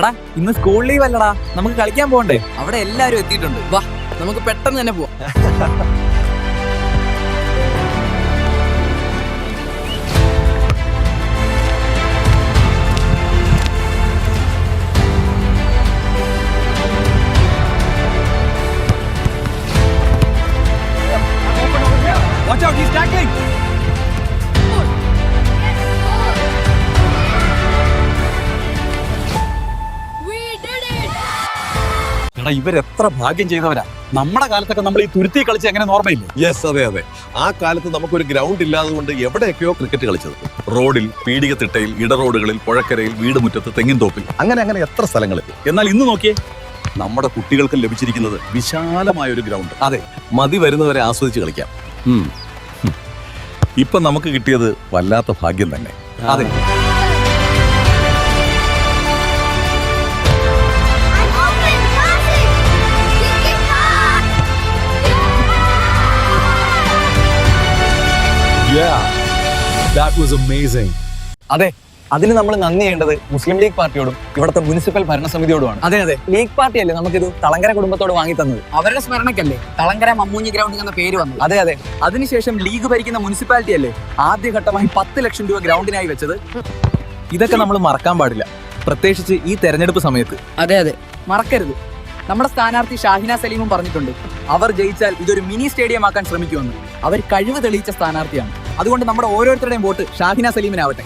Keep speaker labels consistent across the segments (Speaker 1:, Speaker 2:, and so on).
Speaker 1: എടാ ഇന്ന് school leave അല്ലടാ, നമുക്ക് കളിക്കാൻ പോകണ്ടേ?
Speaker 2: അവിടെ എല്ലാരും എത്തിയിട്ടുണ്ട്. വാ, നമുക്ക് പെട്ടെന്ന് തന്നെ പോവാം.
Speaker 1: Watch out, he's tackling. എടാ ഇവരെത്ര ഭാഗ്യം ചെയ്തവരാ. നമ്മുടെ കാലത്തൊക്കെ നമ്മൾ ഈ തുരുത്തി കളിച്ച് എങ്ങനെ ഓർമ്മയില്ലേ?
Speaker 3: യെസ്, അതെ അതെ. ആ കാലത്ത് നമുക്കൊരു ഗ്രൗണ്ട് ഇല്ലാതെ കൊണ്ട് എവിടെയൊക്കെയോ ക്രിക്കറ്റ് കളിച്ചത്. റോഡിൽ, പീടികത്തിട്ടയിൽ, ഇടറോഡുകളിൽ, പുഴക്കരയിൽ, വീടുമുറ്റത്ത്, തെങ്ങിൻ തോപ്പിൽ, അങ്ങനെ എത്ര സ്ഥലങ്ങളിൽ.
Speaker 1: എന്നാൽ ഇന്ന് നോക്കിയേ,
Speaker 3: നമ്മുടെ കുട്ടികൾക്ക് ലഭിച്ചിരിക്കുന്നത് വിശാലമായ ഒരു ഗ്രൗണ്ട്.
Speaker 1: അതെ,
Speaker 3: മതി വരുന്നവരെ ആസ്വദിച്ച് കളിക്കാം. ഇപ്പൊ നമുക്ക് കിട്ടിയത് വല്ലാത്ത ഭാഗ്യം തന്നെ.
Speaker 1: അതെ.
Speaker 4: That was amazing.
Speaker 1: അതെ, അതിന് നമ്മൾ നന്ദി ചെയ്യേണ്ടത് മുസ്ലിം ലീഗ് പാർട്ടിയോടും ഇവിടുത്തെ മുനിസിപ്പൽ ഭരണസമിതിയോടുമാണ്.
Speaker 2: അതെ അതെ,
Speaker 1: ലീഗ് പാർട്ടിയല്ലേ നമുക്കിത് തളങ്കര കുടുംബത്തോട് വാങ്ങി തന്നത്.
Speaker 2: അവരുടെ സ്മരണക്കല്ലേ തളങ്കര മമ്മൂഞ്ഞി ഗ്രൗണ്ട് എന്ന പേര് വന്നത്.
Speaker 1: അതെ അതെ. അതിനുശേഷം ലീഗ് ഭരിക്കുന്ന മുനിസിപ്പാലിറ്റി അല്ലേ ആദ്യഘട്ടമായി 10 ലക്ഷം രൂപ ഗ്രൗണ്ടിനായി വെച്ചത്. ഇതൊക്കെ നമ്മൾ മറക്കാൻ പാടില്ല, പ്രത്യേകിച്ച് ഈ തെരഞ്ഞെടുപ്പ് സമയത്ത്.
Speaker 2: അതെ അതെ, മറക്കരുത്. നമ്മുടെ സ്ഥാനാർത്ഥി ഷാഹിന സലീമും പറഞ്ഞിട്ടുണ്ട്,
Speaker 1: അവർ ജയിച്ചാൽ ഇതൊരു മിനി സ്റ്റേഡിയം ആക്കാൻ ശ്രമിക്കുമെന്ന്.
Speaker 2: അവർ കഴിവ് തെളിയിച്ച സ്ഥാനാർത്ഥിയാണ്.
Speaker 1: അതുകൊണ്ട് നമ്മുടെ ഓരോരുത്തരുടെയും വോട്ട് ഷാഹിന സലീമിനാവട്ടെ.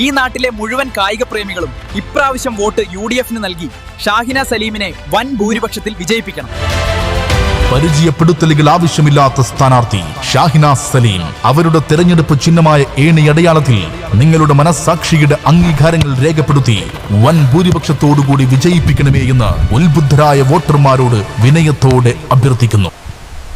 Speaker 1: ഈ നാട്ടിലെ മുഴുവൻ കായിക പ്രേമികളും ഇപ്രാവശ്യം വോട്ട് UDF-ന് നൽകി ഷാഹിന സലീമിനെ വൻ ഭൂരിപക്ഷത്തിൽ വിജയിപ്പിക്കണം.
Speaker 5: പരിചയപ്പെടുത്തലുകൾ ആവശ്യമില്ലാത്ത സ്ഥാനാർത്ഥി ഷാഹിന സലീം. അവരുടെ തെരഞ്ഞെടുപ്പ് ചിഹ്നമായ ഏണിയടയാളത്തിൽ നിങ്ങളുടെ മനസ്സാക്ഷിയുടെ അംഗീകാരങ്ങൾ രേഖപ്പെടുത്തി വൻ ഭൂരിപക്ഷത്തോടുകൂടി വിജയിപ്പിക്കണമേ എന്ന് ഉത്ബുദ്ധരായ വോട്ടർമാരോട് വിനയത്തോടെ അഭ്യർത്ഥിക്കുന്നു.